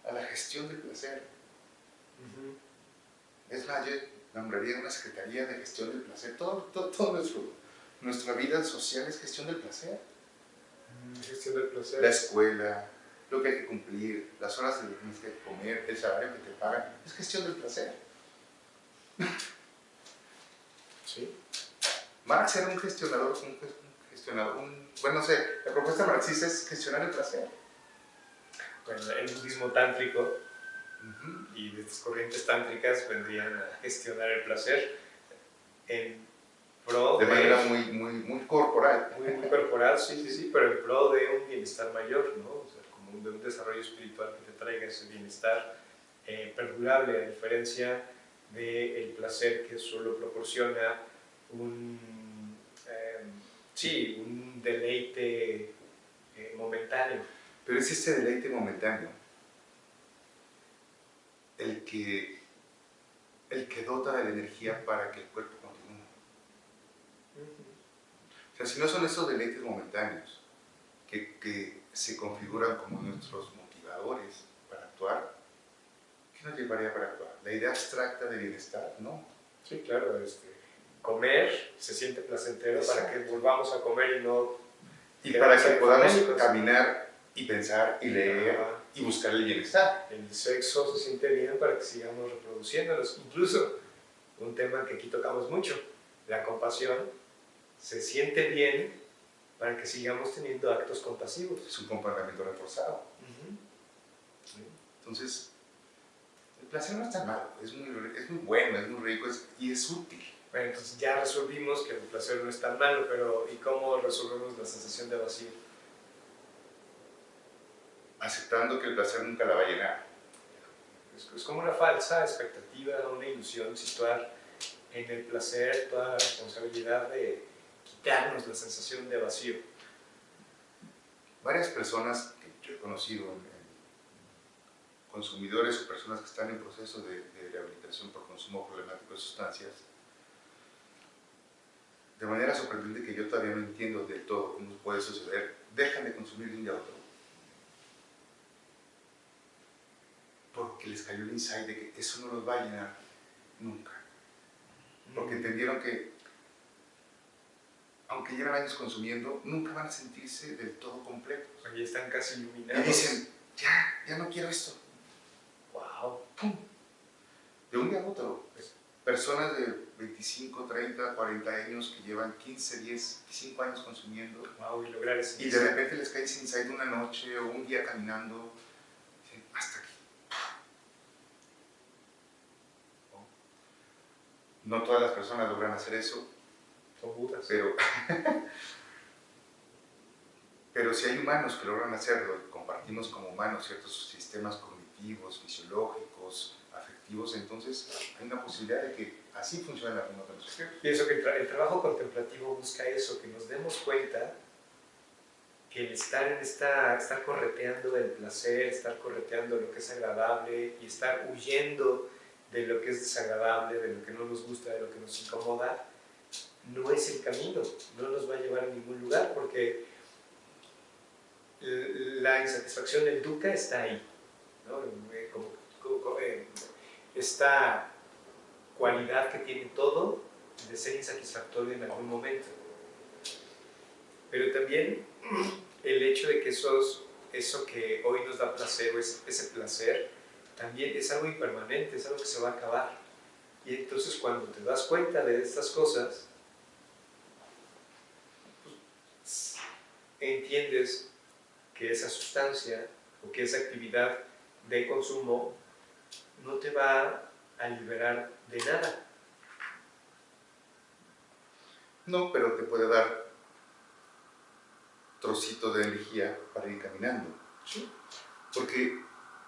a la gestión del placer. Es más, yo nombraría una secretaría de gestión del placer. Todo nuestra vida social es gestión del placer. Gestión del placer. La escuela, lo que hay que cumplir, las horas que tienes que comer, el salario que te pagan, es gestión del placer. Sí. Marx era un gestionador, bueno, no sé, la propuesta marxista es gestionar el placer. Bueno, el budismo tántrico y estas corrientes tántricas vendrían a gestionar el placer en pro de manera muy corporal. Muy corporal, sí, pero en pro de un bienestar mayor, ¿no? O sea, como de un desarrollo espiritual que te traiga ese bienestar perdurable, a diferencia del placer que solo proporciona un deleite momentáneo. Pero es este deleite momentáneo el que dota de la energía para que el cuerpo continúe. O sea, si no son esos deleites momentáneos que se configuran como nuestros motivadores para actuar, ¿qué nos llevaría para actuar? La idea abstracta de bienestar, ¿no? Sí, claro, comer se siente placentero. Exacto. Para que volvamos a comer y para que podamos caminar y pensar y leer y buscar el bienestar. El sexo se siente bien para que sigamos reproduciéndonos. Incluso un tema que aquí tocamos mucho, la compasión, se siente bien para que sigamos teniendo actos compasivos. Es un comportamiento reforzado. Entonces, el placer no es tan malo, es muy bueno, es muy rico y es útil. Bueno, entonces ya resolvimos que el placer no es tan malo, pero ¿y cómo resolvemos la sensación de vacío? Aceptando que el placer nunca la va a llenar. Es como una falsa expectativa, una ilusión situar en el placer toda la responsabilidad de quitarnos la sensación de vacío. Varias personas que yo he conocido, consumidores o personas que están en proceso de rehabilitación por consumo problemático de sustancias, de manera sorprendente que yo todavía no entiendo del todo cómo puede suceder, dejan de consumir de un día a otro. Porque les cayó el insight de que eso no los va a llenar nunca. Porque entendieron que, aunque llevan años consumiendo, nunca van a sentirse del todo completos. Ahí están casi iluminados. Y dicen, ya no quiero esto. ¡Wow! ¡Pum! De un día a otro. Personas de 25, 30, 40 años que llevan 15, 10, 5 años consumiendo. ¡Wow! Y lograr ese y de repente les cae ese insight una noche o un día caminando. Dicen, hasta aquí. No todas las personas logran hacer eso. Son budas. Pero si hay humanos que logran hacerlo, compartimos como humanos ciertos sistemas cognitivos, fisiológicos, afectivos, entonces hay una posibilidad de que así funcione la forma de nosotros. Pienso que el trabajo contemplativo busca eso, que nos demos cuenta que el estar correteando el placer, estar correteando lo que es agradable y estar huyendo de lo que es desagradable, de lo que no nos gusta, de lo que nos incomoda, no es el camino, no nos va a llevar a ningún lugar, porque la insatisfacción del dukkha está ahí, ¿no? Esta cualidad que tiene todo de ser insatisfactorio en algún momento. Pero también el hecho de que eso que hoy nos da placer, o ese placer, también es algo impermanente, es algo que se va a acabar. Y entonces cuando te das cuenta de estas cosas, pues, entiendes que esa sustancia o que esa actividad de consumo no te va a liberar de nada. No, pero te puede dar trocitos de energía para ir caminando. Sí. Porque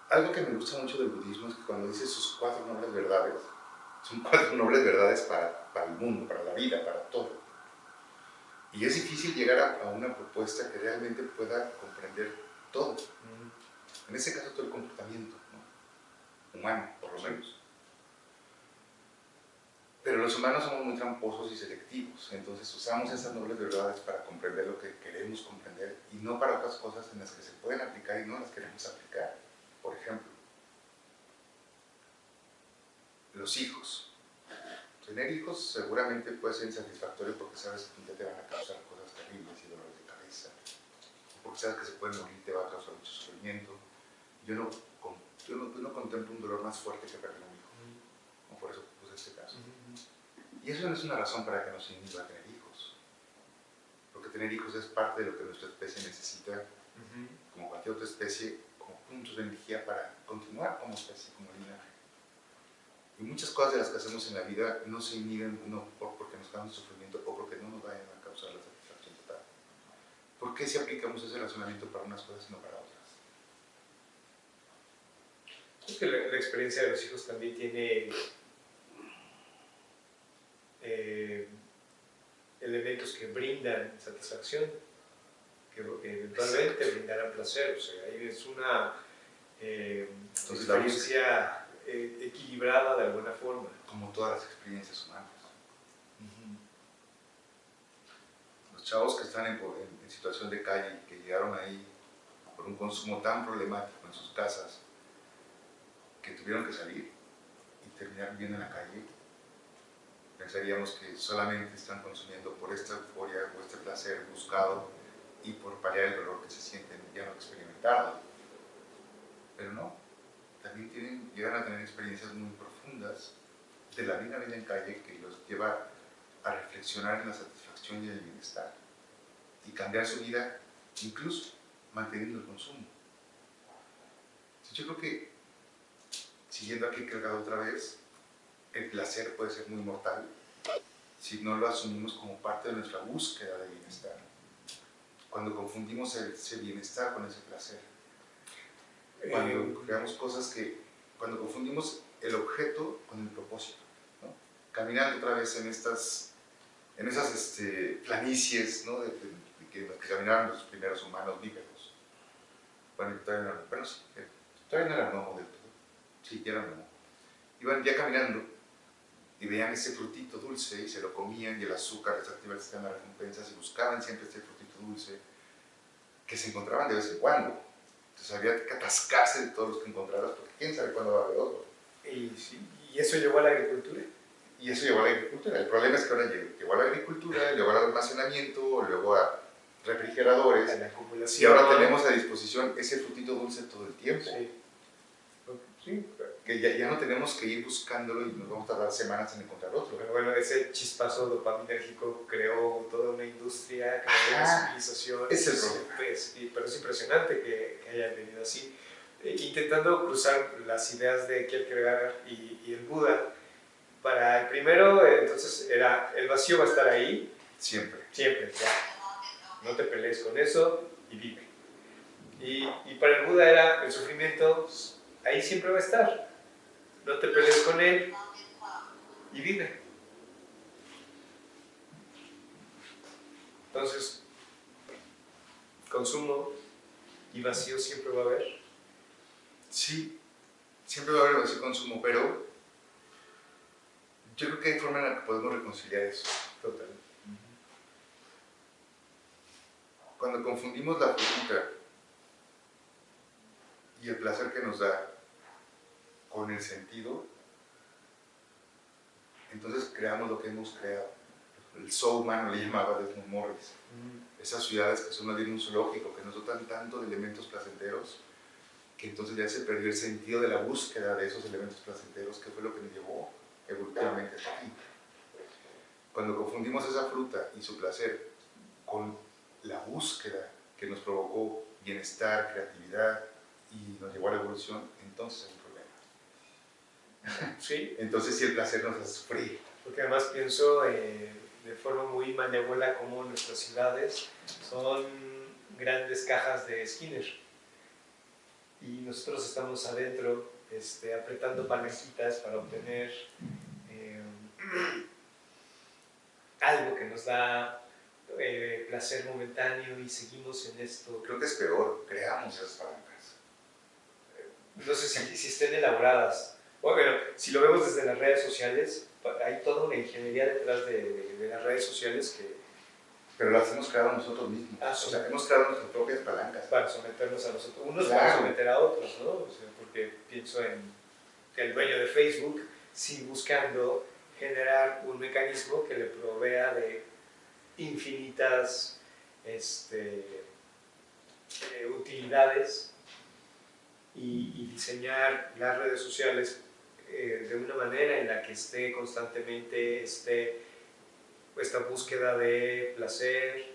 algo que me gusta mucho del budismo es que cuando dice sus 4 nobles verdades, son 4 nobles verdades para el mundo, para la vida, para todo. Y es difícil llegar a una propuesta que realmente pueda comprender todo. En ese caso, todo el comportamiento, ¿no? Humano, por lo menos. Pero los humanos somos muy tramposos y selectivos, entonces usamos esas nobles verdades para comprender lo que queremos comprender y no para otras cosas en las que se pueden aplicar y no las queremos aplicar. Por ejemplo, los hijos. Tener hijos seguramente puede ser insatisfactorio porque sabes que un día te van a causar cosas terribles y dolores de cabeza, porque sabes que se pueden morir y te va a causar mucho sufrimiento. Yo no contemplo un dolor más fuerte que perder un hijo, por eso puse este caso. Y eso no es una razón para que nos inhiba a tener hijos, porque tener hijos es parte de lo que nuestra especie necesita, como cualquier otra especie, como puntos de energía para continuar como especie, como linaje. Y muchas cosas de las que hacemos en la vida no se inhiben no porque nos causan sufrimiento o porque no nos vayan a causar la satisfacción total. ¿Por qué si aplicamos ese razonamiento para unas cosas y no para otras? Es que la experiencia de los hijos también tiene elementos que brindan satisfacción, que eventualmente brindarán placer. O sea, ahí es una experiencia equilibrada de alguna forma. Como todas las experiencias humanas. Los chavos que están en situación de calle y que llegaron ahí por un consumo tan problemático en sus casas que tuvieron que salir y terminar viviendo en la calle, pensaríamos que solamente están consumiendo por esta euforia o este placer buscado y por paliar el dolor que se sienten ya no experimentados. Pero no, también llegan a tener experiencias muy profundas de la vida en calle que los lleva a reflexionar en la satisfacción y el bienestar y cambiar su vida, incluso manteniendo el consumo. Entonces, yo creo que, siguiendo aquí cargado otra vez, el placer puede ser muy mortal si no lo asumimos como parte de nuestra búsqueda de bienestar. Cuando confundimos ese bienestar con ese placer. Cuando creamos cosas cuando confundimos el objeto con el propósito, ¿no? Caminando otra vez en esas planicies, ¿no? que caminaron los primeros humanos bípedos. Bueno, todavía no eran gnomos del todo. Sí, ya eran gnomos. Iban ya caminando y veían ese frutito dulce y se lo comían y el azúcar les activa el sistema de recompensas y buscaban siempre este frutito dulce que se encontraban de vez en cuando. Entonces había que atascarse de todos los que encontraras porque quién sabe cuándo va a haber otro. Y eso llevó a la agricultura. Y eso llevó a la agricultura. El problema es que ahora llegó a la agricultura, llegó al almacenamiento, luego a refrigeradores. A la acumulación. Y ahora tenemos a disposición ese frutito dulce todo el tiempo. Sí. Sí. Que ya no tenemos que ir buscándolo y nos vamos a tardar semanas en encontrar otro. Pero bueno, ese chispazo dopaminérgico creó toda una industria, creó una civilización. Es el problema. Pero es impresionante que hayan venido así. Intentando cruzar las ideas de Kierkegaard y el Buda. Para el primero, entonces, era el vacío va a estar ahí. Siempre. Siempre, ya. No te pelees con eso y vive. Y para el Buda era el sufrimiento, ahí siempre va a estar. No te pelees con él y vive. Entonces, consumo y vacío siempre va a haber. Sí, siempre va a haber vacío consumo, pero yo creo que hay forma en la que podemos reconciliar eso. Total. Cuando confundimos la frutita y el placer que nos da con el sentido, entonces creamos lo que hemos creado. El show humano le llamaba Desmond Morris. Esas ciudades que son más bien un zoológico, que nos dotan tanto de elementos placenteros, que entonces ya se perdió el sentido de la búsqueda de esos elementos placenteros, que fue lo que nos llevó evolutivamente hasta aquí. Cuando confundimos esa fruta y su placer con la búsqueda que nos provocó bienestar, creatividad y nos llevó a la evolución, entonces es un problema. Sí, Entonces si el placer nos hace sufrir. porque además pienso de forma muy malévola como nuestras ciudades son grandes cajas de Skinner y nosotros estamos adentro apretando palanquitas para obtener eh, algo que nos da placer momentáneo y seguimos en esto. Creo que es peor, creamos esas palancas. No sé si estén elaboradas. Bueno, si lo vemos desde las redes sociales, hay toda una ingeniería detrás de las redes sociales que Pero las hemos creado nosotros mismos. Ah, O sí. sea, hemos creado nuestras propias palancas. para someternos a nosotros, unos Claro. para someter a otros, ¿no? O sea, porque pienso en que el dueño de Facebook sigue buscando generar un mecanismo que le provea de infinitas utilidades y diseñar las redes sociales de una manera en la que esté constantemente esta búsqueda de placer,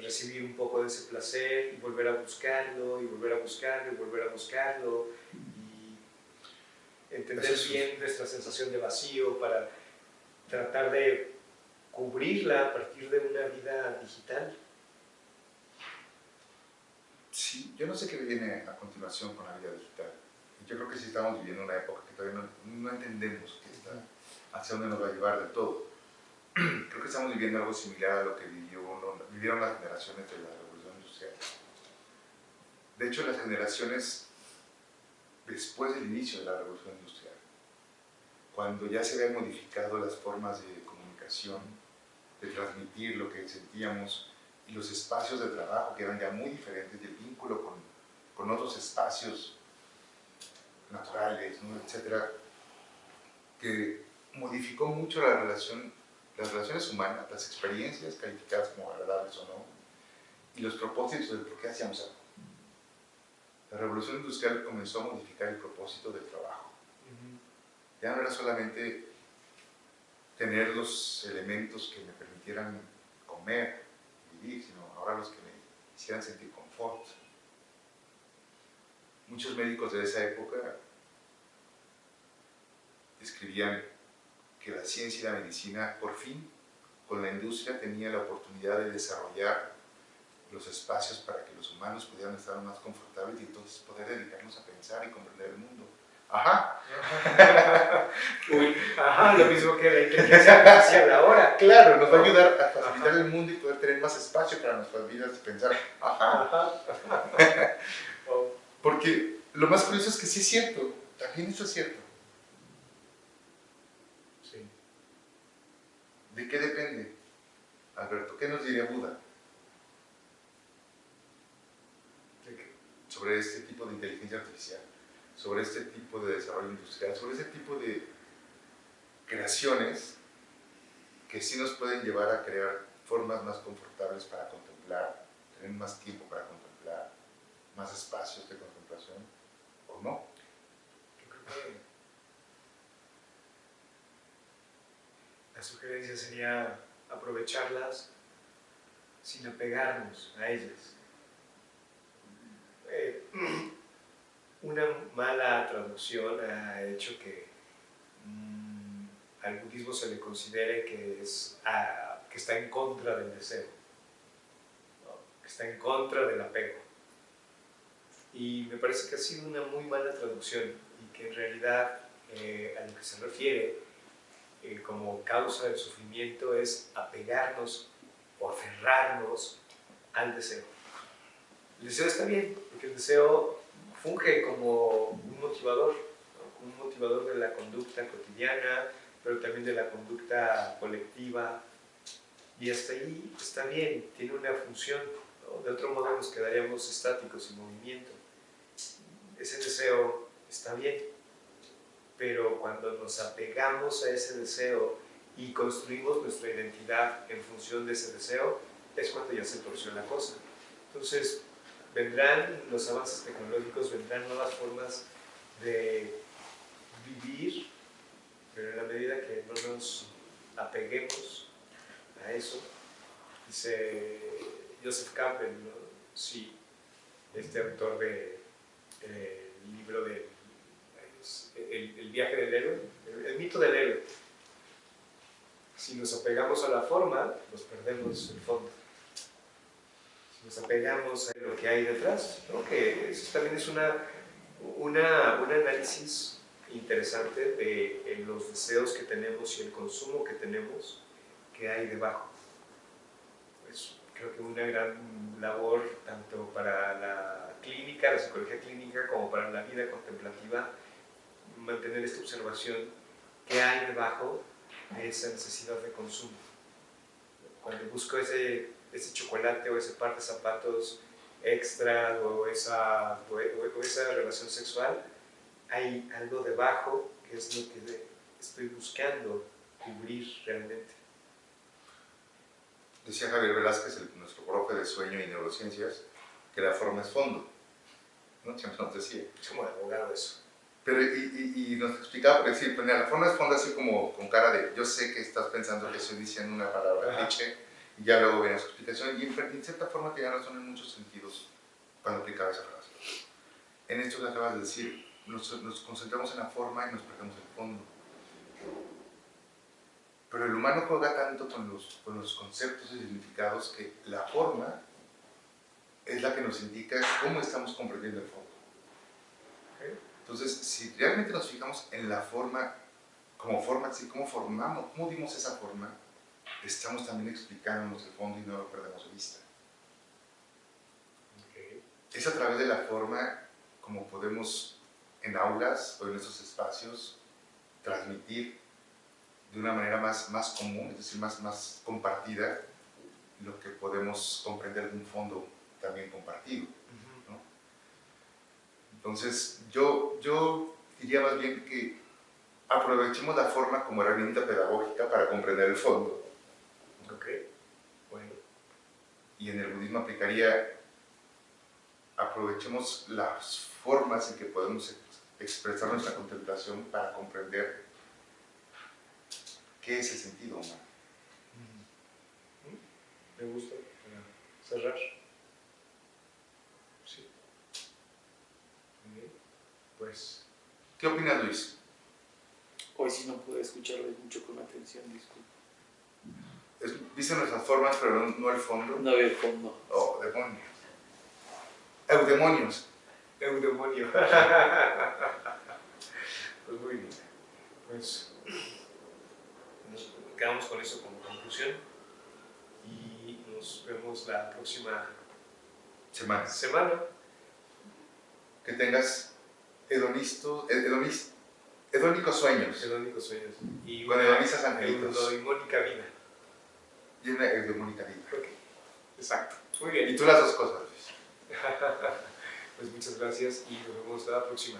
recibir un poco de ese placer y volver a buscarlo y volver a buscarlo y volver a buscarlo y entender bien nuestra sensación de vacío para tratar de cubrirla a partir de una vida digital. Sí, yo no sé qué viene a continuación con la vida digital. Yo creo que sí estamos viviendo una época que todavía no entendemos qué está, hacia dónde nos va a llevar del todo. Creo que estamos viviendo algo similar a lo que vivieron las generaciones de la Revolución Industrial. De hecho, las generaciones después del inicio de la Revolución Industrial, cuando ya se habían modificado las formas de comunicación, de transmitir lo que sentíamos, y los espacios de trabajo que eran ya muy diferentes, y el vínculo con otros espacios naturales, ¿no? Etcétera, que modificó mucho las relaciones humanas, las experiencias calificadas como agradables o no, y los propósitos de por qué hacíamos algo. La Revolución Industrial comenzó a modificar el propósito del trabajo. Ya no era solamente tener los elementos que me permitieran comer, vivir, sino ahora los que me hicieran sentir confort. Muchos médicos de esa época describían que la ciencia y la medicina, por fin, con la industria, tenía la oportunidad de desarrollar los espacios para que los humanos pudieran estar más confortables y entonces poder dedicarnos a pensar y comprender el mundo. Ajá. Uy, ajá, lo mismo que la inteligencia artificial ahora. Claro, nos va a ayudar a facilitar el mundo y poder tener más espacio para nuestras vidas y pensar. Ajá. Ajá. Oh, Porque lo más curioso es que sí es cierto, también eso es cierto. sí. ¿De qué depende, Alberto? ¿Qué nos diría Buda sobre este tipo de inteligencia artificial, sobre este tipo de desarrollo industrial, sobre ese tipo de creaciones que sí nos pueden llevar a crear formas más confortables para contemplar, tener más tiempo para contemplar, más espacios de contemplación, o no? Yo creo que la sugerencia sería aprovecharlas sin apegarnos a ellas. Una mala traducción ha hecho que al budismo se le considere que está en contra del deseo, ¿no? Que está en contra del apego. Y me parece que ha sido una muy mala traducción y que en realidad a lo que se refiere como causa del sufrimiento es apegarnos o aferrarnos al deseo. El deseo está bien, porque el deseo funge como un motivador, ¿no? Como un motivador de la conducta cotidiana, pero también de la conducta colectiva, y hasta ahí está bien, tiene una función, ¿no? De otro modo nos quedaríamos estáticos, sin movimiento. Ese deseo está bien, pero cuando nos apegamos a ese deseo y construimos nuestra identidad en función de ese deseo, es cuando ya se torció la cosa. Entonces, vendrán los avances tecnológicos, vendrán nuevas formas de vivir, pero en la medida que no nos apeguemos a eso, dice Joseph Campbell, ¿no? Sí, este autor de el libro de el viaje del héroe, el mito del héroe. Si nos apegamos a la forma, nos perdemos el fondo. Si nos apegamos a lo que hay detrás, ¿no? Que eso también es un análisis interesante de los deseos que tenemos y el consumo que tenemos, que hay debajo. Pues creo que una gran labor tanto para la clínica, la psicología clínica, como para la vida contemplativa, mantener esta observación que hay debajo de esa necesidad de consumo. Cuando busco ese chocolate o ese par de zapatos extra o esa relación sexual, hay algo debajo que es lo que estoy buscando cubrir realmente. Decía Javier Velázquez, nuestro profe de sueño y neurociencias, que la forma es fondo, ¿no? Siempre nos decía. Es como de abogado eso. Pero, y nos explicaba, por decir, ponía, la forma es fondo así como con cara de, yo sé que estás pensando que estoy diciendo una palabra cliché, y ya luego viene su explicación, y en cierta forma tenía razón en muchos sentidos cuando aplicaba esa frase. En esto que acabas de decir, nos concentramos en la forma y nos perdemos el fondo. Pero el humano juega tanto con los conceptos y significados que la forma es la que nos indica cómo estamos comprendiendo el fondo. Entonces, si realmente nos fijamos en la forma, como forma, así, cómo dimos esa forma, estamos también explicándonos el fondo y no lo perdemos de vista. Es a través de la forma como podemos en aulas o en estos espacios transmitir de una manera más común, es decir, más compartida, lo que podemos comprender de un fondo también compartido, ¿no? Entonces, yo diría más bien que aprovechemos la forma como herramienta pedagógica para comprender el fondo. Ok, bueno. Y en el budismo aplicaría, aprovechemos las formas en que podemos expresar nuestra contemplación para comprender qué es el sentido humano. Me gusta para cerrar. Sí. Muy bien. Pues. ¿Qué opinas, Luis? Hoy sí no pude escucharles mucho con atención, disculpa. Dicen nuestras formas, pero no el fondo. No veo el fondo. Oh, demonios. Eudemonios. Eudemonio. Pues muy bien. Pues nos quedamos con eso como conclusión y nos vemos la próxima semana. Que tengas hedónicos sueños. Hedónicos sueños. Y con hedonistas angelitos. Eudemónica vida. Y una eudemónica vida. Okay. Exacto. Muy bien. Y tú las dos cosas, Luis. Pues muchas gracias y nos vemos la próxima.